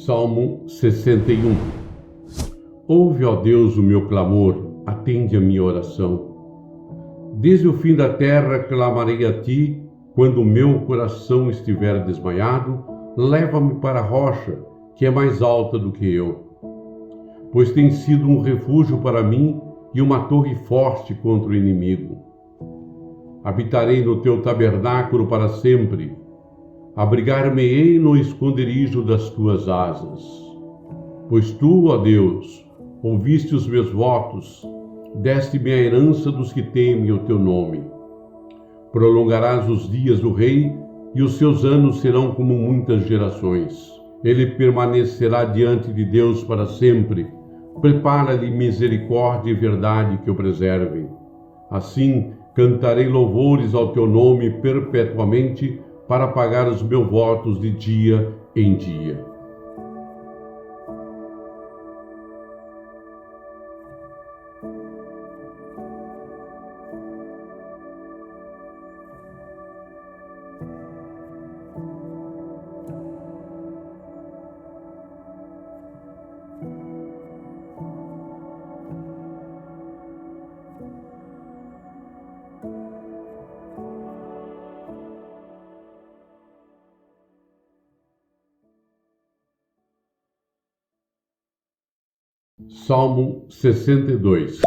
Salmo 61. Ouve, ó Deus, o meu clamor, atende a minha oração. Desde o fim da terra clamarei a ti, quando o meu coração estiver desmaiado, leva-me para a rocha, que é mais alta do que eu. Pois tem sido um refúgio para mim e uma torre forte contra o inimigo. Habitarei no teu tabernáculo para sempre. Abrigar-me-ei no esconderijo das tuas asas. Pois tu, ó Deus, ouviste os meus votos, deste-me a herança dos que temem o teu nome. Prolongarás os dias do rei, e os seus anos serão como muitas gerações. Ele permanecerá diante de Deus para sempre. Prepara-lhe misericórdia e verdade que o preservem. Assim, cantarei louvores ao teu nome perpetuamente, para pagar os meus votos de dia em dia. Salmo 62.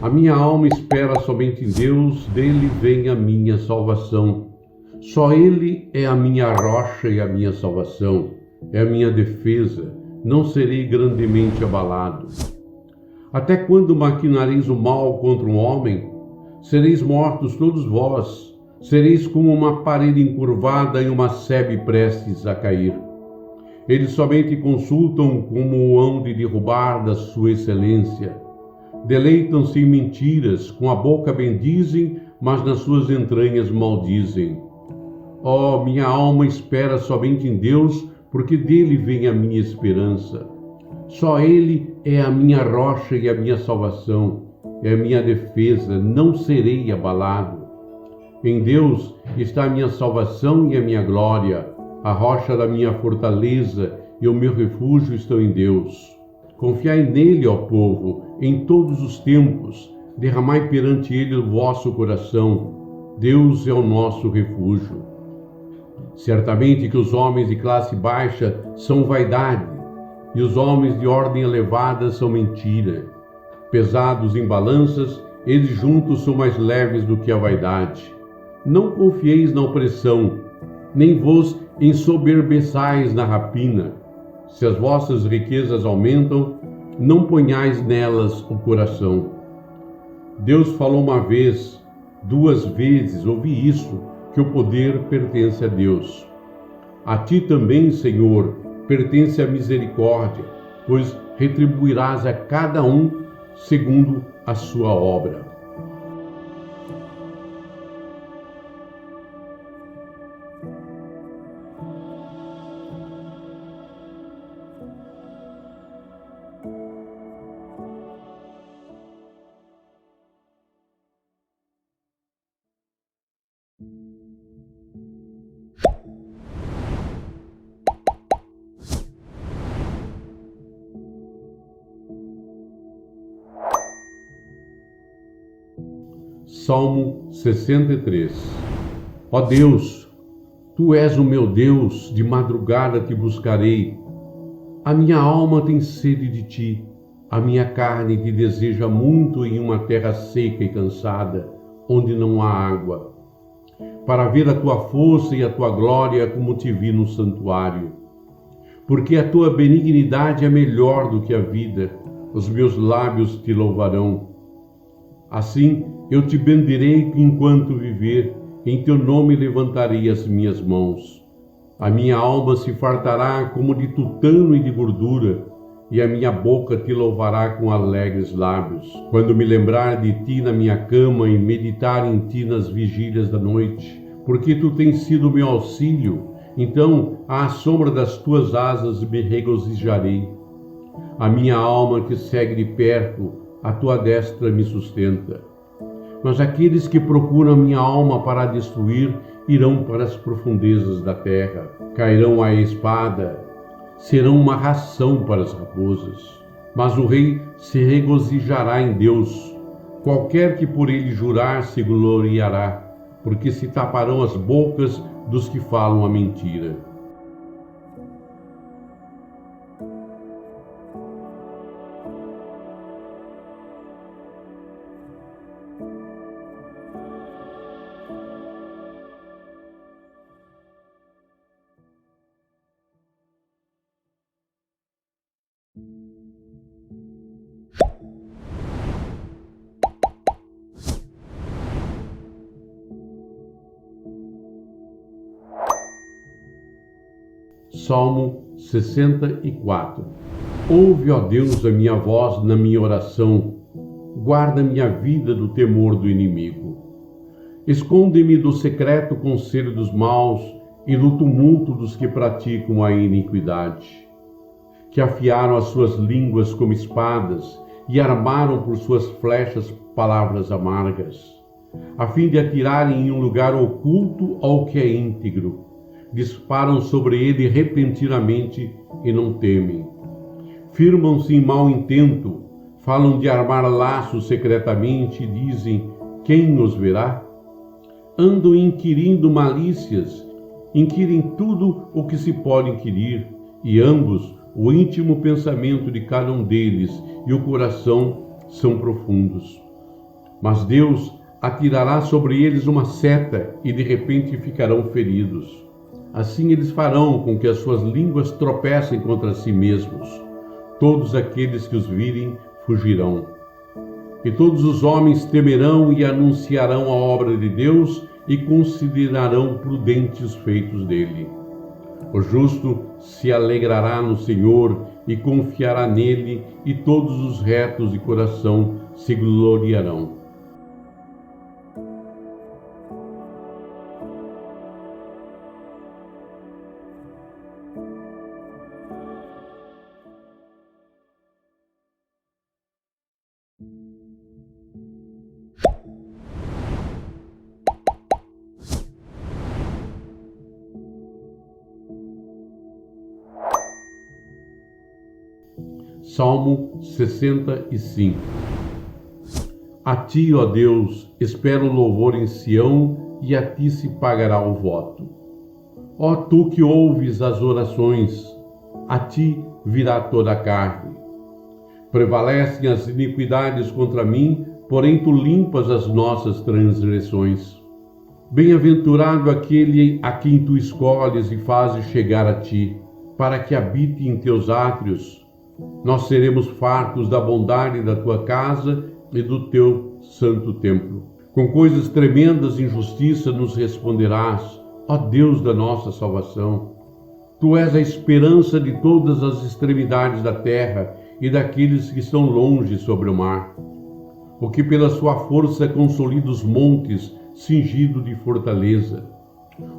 A minha alma espera somente em Deus, dele vem a minha salvação. Só ele é a minha rocha e a minha salvação, é a minha defesa, não serei grandemente abalado. Até quando maquinareis o mal contra um homem? Sereis mortos todos vós, sereis como uma parede encurvada e uma sebe prestes a cair. Eles somente consultam como hão de derrubar da sua excelência. Deleitam-se em mentiras, com a boca bendizem, mas nas suas entranhas maldizem. Ó, minha alma espera somente em Deus, porque dele vem a minha esperança. Só ele é a minha rocha e a minha salvação, é a minha defesa, não serei abalado. Em Deus está a minha salvação e a minha glória. A rocha da minha fortaleza e o meu refúgio estão em Deus. Confiai nele, ó povo, em todos os tempos. Derramai perante ele o vosso coração. Deus é o nosso refúgio. Certamente que os homens de classe baixa são vaidade, e os homens de ordem elevada são mentira. Pesados em balanças, eles juntos são mais leves do que a vaidade. Não confieis na opressão, nem vos ensoberbeçais na rapina. Se as vossas riquezas aumentam, não ponhais nelas o coração. Deus falou uma vez, 2 vezes, ouvi isso, que o poder pertence a Deus. A ti também, Senhor, pertence a misericórdia, pois retribuirás a cada um segundo a sua obra. Salmo 63. Ó Deus, tu és o meu Deus, de madrugada te buscarei. A minha alma tem sede de ti, a minha carne te deseja muito em uma terra seca e cansada, onde não há água, para ver a tua força e a tua glória como te vi no santuário. Porque a tua benignidade é melhor do que a vida, os meus lábios te louvarão. Assim eu te bendirei enquanto viver, em teu nome levantarei as minhas mãos. A minha alma se fartará como de tutano e de gordura, e a minha boca te louvará com alegres lábios. Quando me lembrar de ti na minha cama e meditar em ti nas vigílias da noite, porque tu tens sido meu auxílio, então à sombra das tuas asas me regozijarei. A minha alma te segue de perto, a tua destra me sustenta. Mas aqueles que procuram a minha alma para a destruir irão para as profundezas da terra. Cairão à espada, serão uma ração para as raposas. Mas o rei se regozijará em Deus. Qualquer que por ele jurar se gloriará, porque se taparão as bocas dos que falam a mentira. Salmo 64. Ouve, ó Deus, a minha voz na minha oração. Guarda minha vida do temor do inimigo. Esconde-me do secreto conselho dos maus e do tumulto dos que praticam a iniquidade, que afiaram as suas línguas como espadas e armaram por suas flechas palavras amargas, a fim de atirarem em um lugar oculto ao que é íntegro. Disparam sobre ele repentinamente e não temem. Firmam-se em mau intento, falam de armar laços secretamente e dizem: quem nos verá? Andam inquirindo malícias, inquirem tudo o que se pode inquirir, e ambos, o íntimo pensamento de cada um deles e o coração são profundos. Mas Deus atirará sobre eles uma seta e de repente ficarão feridos. Assim eles farão com que as suas línguas tropecem contra si mesmos. Todos aqueles que os virem fugirão. E todos os homens temerão e anunciarão a obra de Deus e considerarão prudentes os feitos dele. O justo se alegrará no Senhor e confiará nele, e todos os retos de coração se gloriarão. Salmo 65. A ti, ó Deus, espero o louvor em Sião, e a ti se pagará o voto. Ó tu que ouves as orações, a ti virá toda a carne. Prevalecem as iniquidades contra mim, porém tu limpas as nossas transgressões. Bem-aventurado aquele a quem tu escolhes e fazes chegar a ti, para que habite em teus átrios. Nós seremos fartos da bondade da tua casa e do teu santo templo. Com coisas tremendas em justiça nos responderás, ó Deus da nossa salvação. Tu és a esperança de todas as extremidades da terra e daqueles que estão longe sobre o mar. O que pela sua força consolida os montes, cingido de fortaleza.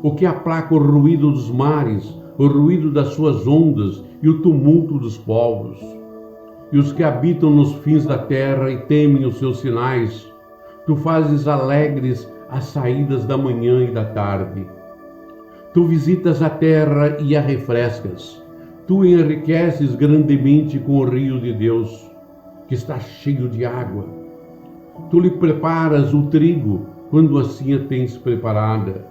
O que aplaca o ruído dos mares, o ruído das suas ondas e o tumulto dos povos. E os que habitam nos fins da terra e temem os seus sinais, tu fazes alegres as saídas da manhã e da tarde. Tu visitas a terra e a refrescas. Tu enriqueces grandemente com o rio de Deus, que está cheio de água. Tu lhe preparas o trigo quando assim a tens preparada.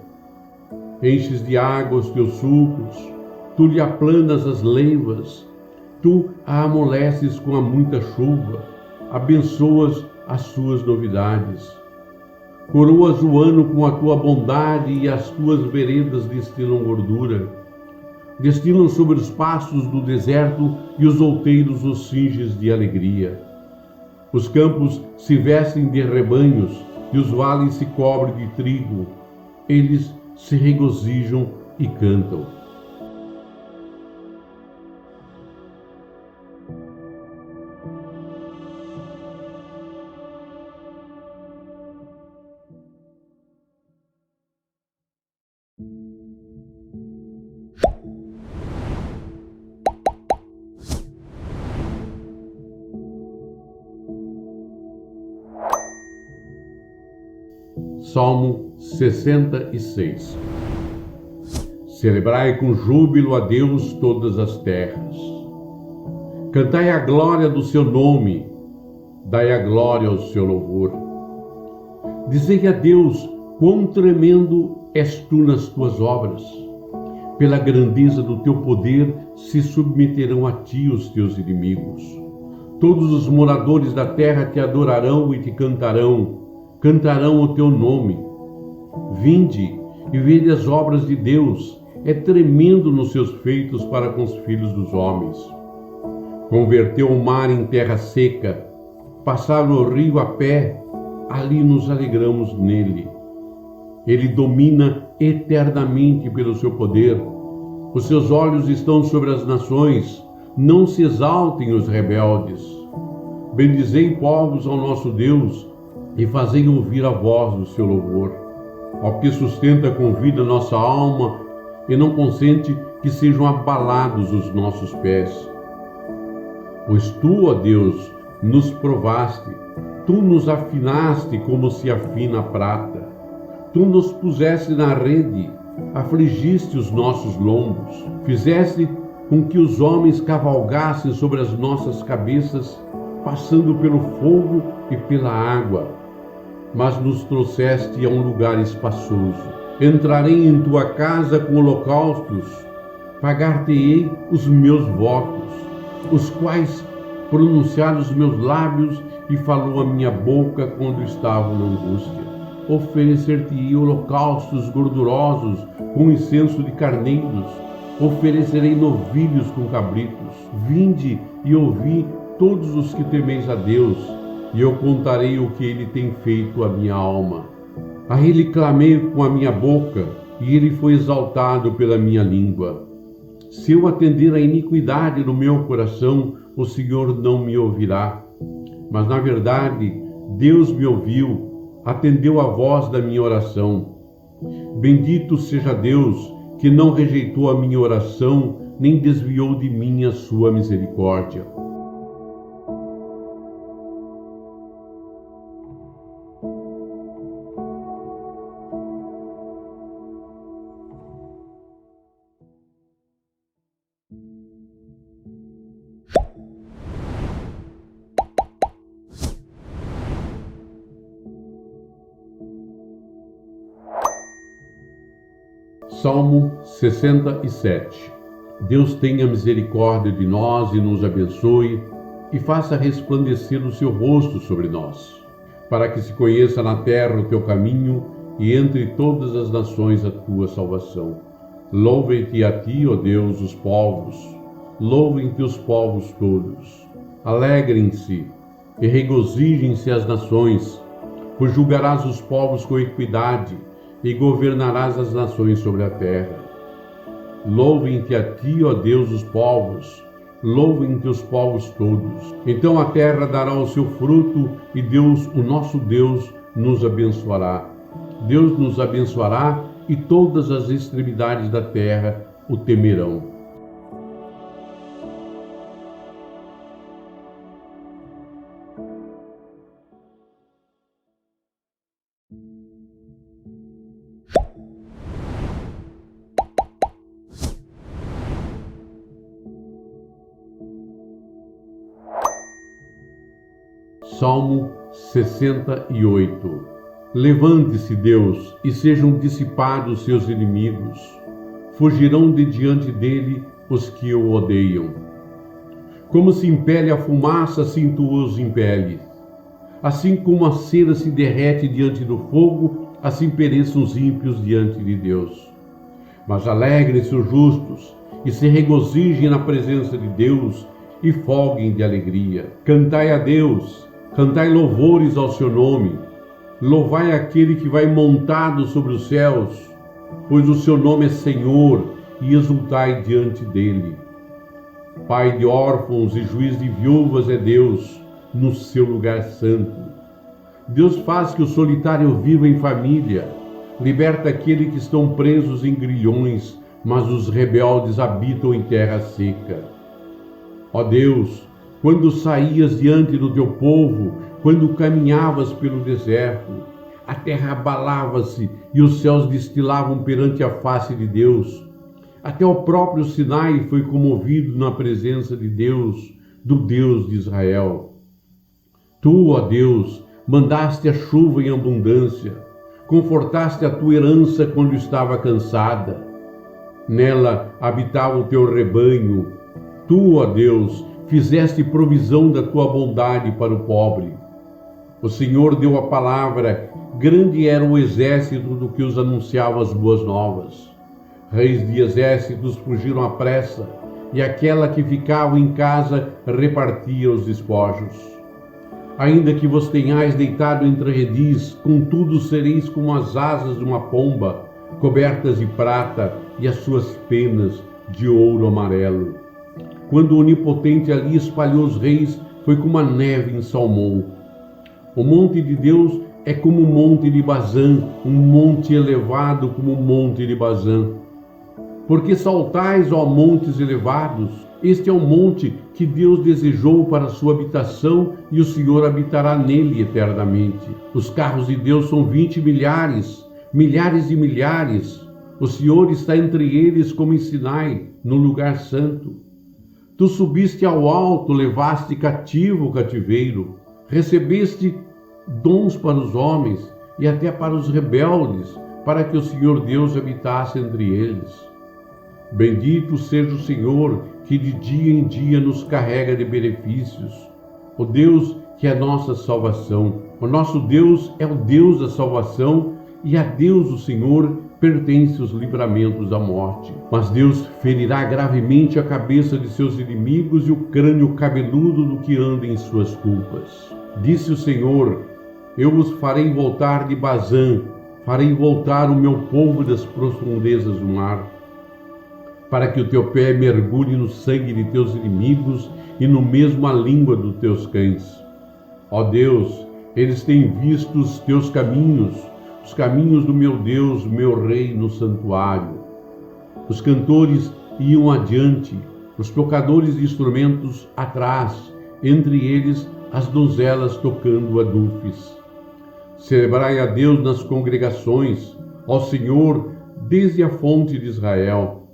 Enches de água os teus sulcos, tu lhe aplanas as leivas, tu a amoleces com a muita chuva, abençoas as suas novidades. Coroas o ano com a tua bondade e as tuas veredas destilam gordura. Destilam sobre os pastos do deserto e os outeiros os cinges de alegria. Os campos se vestem de rebanhos e os vales se cobrem de trigo. Eles se regozijam e cantam. Salmo 66. Celebrai com júbilo a Deus todas as terras. Cantai a glória do seu nome, dai a glória ao seu louvor. Dizei a Deus quão tremendo és tu nas tuas obras. Pela grandeza do teu poder se submeterão a ti os teus inimigos. Todos os moradores da terra te adorarão e te cantarão o teu nome. Vinde e vede as obras de Deus, é tremendo nos seus feitos para com os filhos dos homens. Converteu o mar em terra seca, passaram o rio a pé, ali nos alegramos nele. Ele domina eternamente pelo seu poder. Os seus olhos estão sobre as nações, não se exaltem os rebeldes. Bendizei povos ao nosso Deus e fazei ouvir a voz do seu louvor. Ao que sustenta com vida nossa alma e não consente que sejam abalados os nossos pés. Pois tu, ó Deus, nos provaste, tu nos afinaste como se afina a prata. Tu nos puseste na rede, afligiste os nossos lombos, fizeste com que os homens cavalgassem sobre as nossas cabeças, passando pelo fogo e pela água, mas nos trouxeste a um lugar espaçoso. Entrarei em tua casa com holocaustos, pagar-te-ei os meus votos, os quais pronunciaram os meus lábios e falou a minha boca quando estava na angústia. Oferecer-te-ei holocaustos gordurosos com incenso de carneiros, oferecerei novilhos com cabritos. Vinde e ouvi todos os que temeis a Deus, e eu contarei o que ele tem feito à minha alma. A ele clamei com a minha boca, e ele foi exaltado pela minha língua. Se eu atender à iniquidade no meu coração, o Senhor não me ouvirá. Mas, na verdade, Deus me ouviu, atendeu a voz da minha oração. Bendito seja Deus, que não rejeitou a minha oração, nem desviou de mim a sua misericórdia. Salmo 67. Deus tenha misericórdia de nós e nos abençoe e faça resplandecer o seu rosto sobre nós, para que se conheça na terra o teu caminho e entre todas as nações a tua salvação. Louvem-te a ti, ó Deus, os povos, louvem-te os povos todos. Alegrem-se e regozijem-se as nações, pois julgarás os povos com equidade e governarás as nações sobre a terra. Louvem-te a ti, ó Deus, os povos, louvem-te os povos todos. Então a terra dará o seu fruto e Deus, o nosso Deus, nos abençoará. Deus nos abençoará e todas as extremidades da terra o temerão. Salmo 68. Levante-se, Deus, e sejam dissipados seus inimigos. Fugirão de diante dele os que o odeiam. Como se impele a fumaça, assim tu os impele. Assim como a cera se derrete diante do fogo, assim pereçam os ímpios diante de Deus. Mas alegrem-se os justos, e se regozijem na presença de Deus, e folguem de alegria. Cantai a Deus, cantai louvores ao seu nome. Louvai aquele que vai montado sobre os céus, pois o seu nome é Senhor, e exultai diante dele. Pai de órfãos e juiz de viúvas é Deus, no seu lugar santo. Deus faz que o solitário viva em família, liberta aquele que estão presos em grilhões, mas os rebeldes habitam em terra seca. Ó Deus, quando saías diante do teu povo, quando caminhavas pelo deserto, a terra abalava-se e os céus destilavam perante a face de Deus. Até o próprio Sinai foi comovido na presença de Deus, do Deus de Israel. Tu, ó Deus, mandaste a chuva em abundância, confortaste a tua herança quando estava cansada. Nela habitava o teu rebanho. Tu, ó Deus, fizeste provisão da tua bondade para o pobre. O Senhor deu a palavra, grande era o exército do que os anunciava as boas novas. Reis de exércitos fugiram à pressa, e aquela que ficava em casa repartia os despojos. Ainda que vos tenhais deitado entre redis, contudo sereis como as asas de uma pomba, cobertas de prata, e as suas penas de ouro amarelo. Quando o Onipotente ali espalhou os reis, foi como a neve em Salmão. O monte de Deus é como o monte de Bazã, um monte elevado como o monte de Bazã. Porque saltais, ó montes elevados? Este é o monte que Deus desejou para a sua habitação, e o Senhor habitará nele eternamente. Os carros de Deus são 20 milhares, milhares e milhares. O Senhor está entre eles como em Sinai, no lugar santo. Tu subiste ao alto, levaste cativo o cativeiro, recebeste dons para os homens e até para os rebeldes, para que o Senhor Deus habitasse entre eles. Bendito seja o Senhor, que de dia em dia nos carrega de benefícios. O Deus que é nossa salvação. O nosso Deus é o Deus da salvação, e a Deus, o Senhor, pertence os livramentos da morte. Mas Deus ferirá gravemente a cabeça de seus inimigos e o crânio cabeludo do que anda em suas culpas. Disse o Senhor: eu vos farei voltar de Bazã, farei voltar o meu povo das profundezas do mar, para que o teu pé mergulhe no sangue de teus inimigos e no mesmo a língua dos teus cães. Ó Deus, eles têm visto os teus caminhos, os caminhos do meu Deus, meu Rei, no santuário. Os cantores iam adiante, os tocadores de instrumentos atrás, entre eles as donzelas tocando adufes. Celebrai a Deus nas congregações, ao Senhor, desde a fonte de Israel.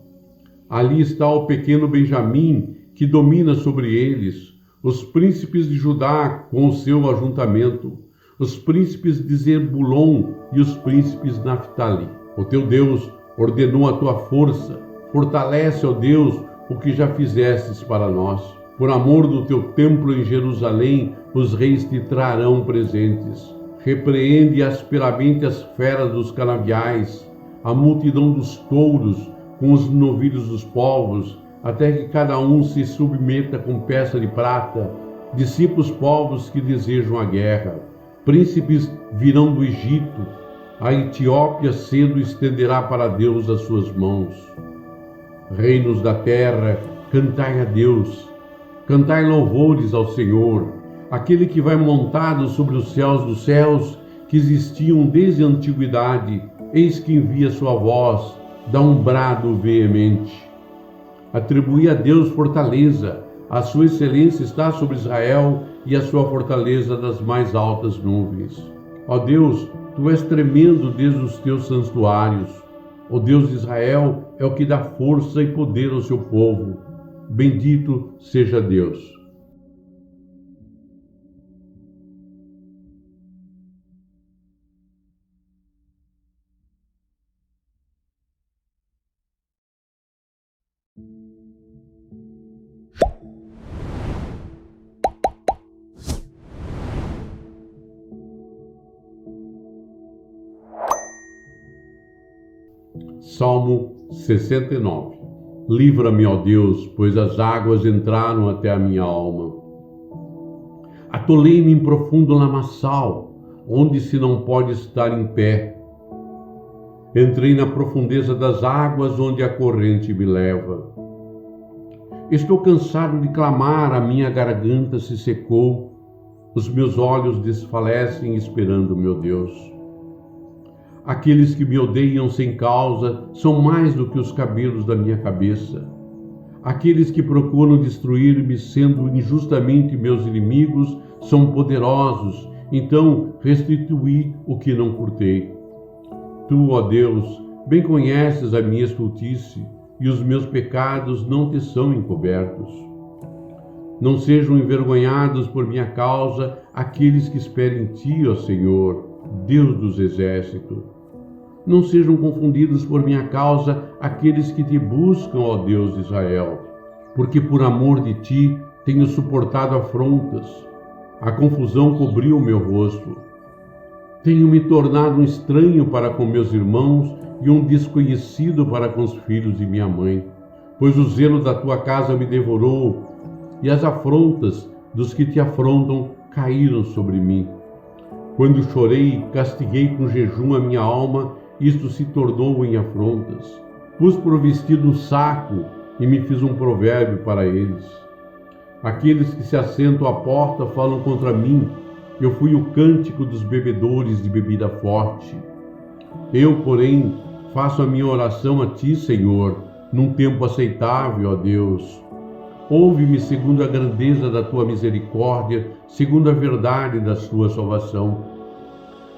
Ali está o pequeno Benjamim, que domina sobre eles, os príncipes de Judá com o seu ajuntamento, os príncipes de Zebulon e os príncipes de Naftali. O teu Deus ordenou a tua força, fortalece, ó Deus, o que já fizestes para nós. Por amor do teu templo em Jerusalém, os reis te trarão presentes. Repreende asperamente as feras dos canaviais, a multidão dos touros, com os novilhos dos povos, até que cada um se submeta com peça de prata. Dissipa os povos que desejam a guerra. Príncipes virão do Egito. A Etiópia cedo estenderá para Deus as suas mãos. Reinos da terra, cantai a Deus. Cantai louvores ao Senhor, aquele que vai montado sobre os céus dos céus, que existiam desde a antiguidade. Eis que envia sua voz, dá um brado veemente. Atribui a Deus fortaleza, a sua excelência está sobre Israel e a sua fortaleza das mais altas nuvens. Ó Deus, tu és tremendo desde os teus santuários. O Deus de Israel é o que dá força e poder ao seu povo. Bendito seja Deus. Salmo 69. Livra-me, ó Deus, pois as águas entraram até a minha alma. Atolei-me em profundo lamaçal, onde se não pode estar em pé. Entrei na profundeza das águas, onde a corrente me leva. Estou cansado de clamar, a minha garganta se secou, os meus olhos desfalecem esperando meu Deus. Aqueles que me odeiam sem causa são mais do que os cabelos da minha cabeça. Aqueles que procuram destruir-me, sendo injustamente meus inimigos, são poderosos, então restituí o que não furtei. Tu, ó Deus, bem conheces a minha estultice, e os meus pecados não te são encobertos. Não sejam envergonhados por minha causa aqueles que esperam em ti, ó Senhor, Deus dos exércitos. Não sejam confundidos por minha causa aqueles que te buscam, ó Deus de Israel, porque por amor de ti tenho suportado afrontas. A confusão cobriu o meu rosto. Tenho me tornado um estranho para com meus irmãos e um desconhecido para com os filhos de minha mãe, pois o zelo da tua casa me devorou e as afrontas dos que te afrontam caíram sobre mim. Quando chorei e castiguei com jejum a minha alma, isto se tornou em afrontas. Pus por vestido um saco e me fiz um provérbio para eles. Aqueles que se assentam à porta falam contra mim. Eu fui o cântico dos bebedores de bebida forte. Eu, porém, faço a minha oração a ti, Senhor, num tempo aceitável, ó Deus. Ouve-me segundo a grandeza da tua misericórdia, segundo a verdade da tua salvação.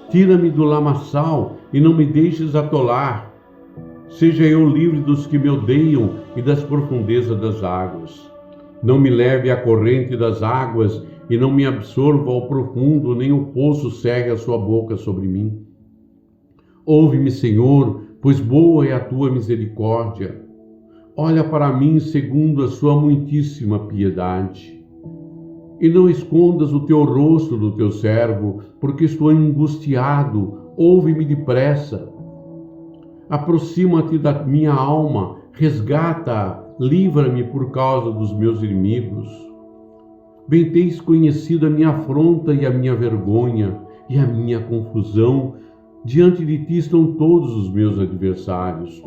Tira-me do lamaçal e não me deixes atolar. Seja eu livre dos que me odeiam e das profundezas das águas. Não me leve à corrente das águas e não me absorva ao profundo, nem o poço cerre a sua boca sobre mim. Ouve-me, Senhor, pois boa é a tua misericórdia. Olha para mim segundo a sua muitíssima piedade. E não escondas o teu rosto do teu servo, porque estou angustiado. Ouve-me depressa. Aproxima-te da minha alma, resgata-a, livra-me por causa dos meus inimigos. Bem tens conhecido a minha afronta e a minha vergonha e a minha confusão. Diante de ti estão todos os meus adversários.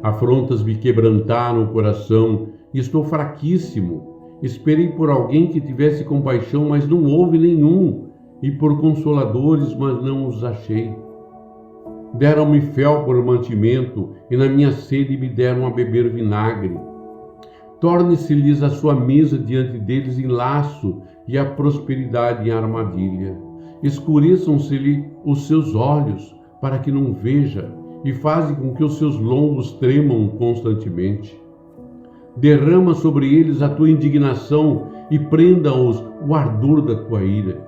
Afrontas me quebrantaram o coração e estou fraquíssimo. Esperei por alguém que tivesse compaixão, mas não houve nenhum, e por consoladores, mas não os achei. Deram-me fel por mantimento, e na minha sede me deram a beber vinagre. Torne-se-lhes a sua mesa diante deles em laço, e a prosperidade em armadilha. Escureçam-se-lhe os seus olhos, para que não veja, e fazem com que os seus lombos tremam constantemente. Derrama sobre eles a tua indignação e prenda-os o ardor da tua ira.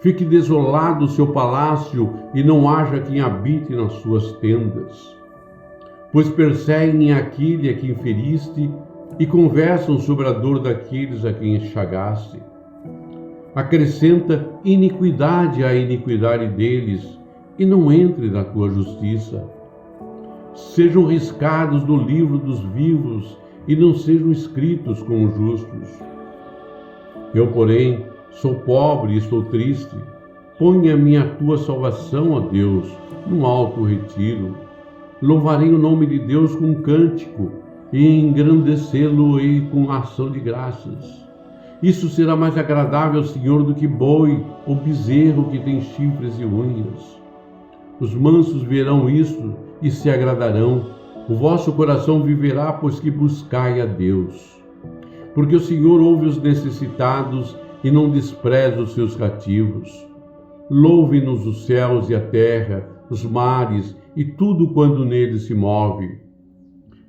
Fique desolado o seu palácio e não haja quem habite nas suas tendas. Pois perseguem aquele a quem feriste e conversam sobre a dor daqueles a quem enxagaste. Acrescenta iniquidade à iniquidade deles e não entre na tua justiça. Sejam riscados do livro dos vivos e não sejam escritos com os justos. Eu, porém, sou pobre e estou triste. Ponha-me a tua salvação, ó Deus, num alto retiro. Louvarei o nome de Deus com um cântico e engrandecê-lo-ei com ação de graças. Isso será mais agradável ao Senhor do que boi ou bezerro que tem chifres e unhas. Os mansos verão isso e se agradarão. O vosso coração viverá, pois que buscai a Deus. Porque o Senhor ouve os necessitados e não despreza os seus cativos. Louve-nos os céus e a terra, os mares e tudo quanto neles se move.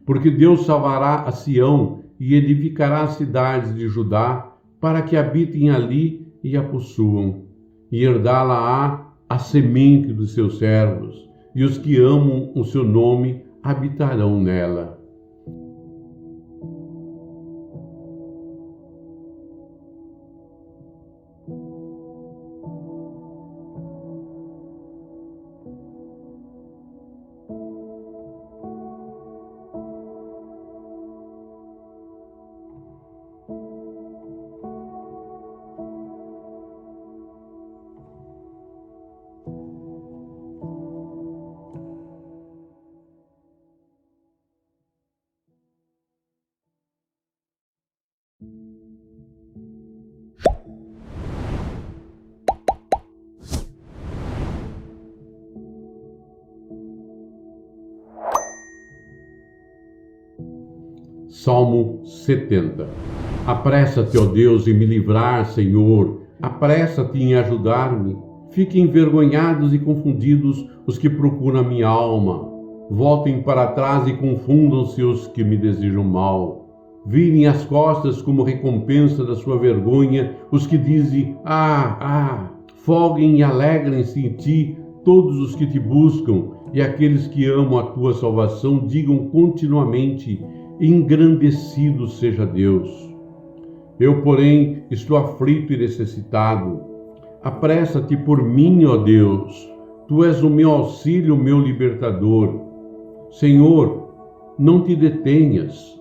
Porque Deus salvará a Sião e edificará as cidades de Judá, para que habitem ali e a possuam, e herdá-la-á a semente dos seus servos, e os que amam o seu nome habitarão nela. Salmo 70. Apressa-te, ó Deus, em me livrar, Senhor. Apressa-te em ajudar-me. Fiquem envergonhados e confundidos os que procuram a minha alma. Voltem para trás e confundam-se os que me desejam mal. Virem as costas como recompensa da sua vergonha os que dizem, folguem e alegrem-se em ti todos os que te buscam, e aqueles que amam a tua salvação digam continuamente, engrandecido seja Deus. Eu, porém, estou aflito e necessitado. Apressa-te por mim, ó Deus. Tu és o meu auxílio, o meu libertador. Senhor, não te detenhas.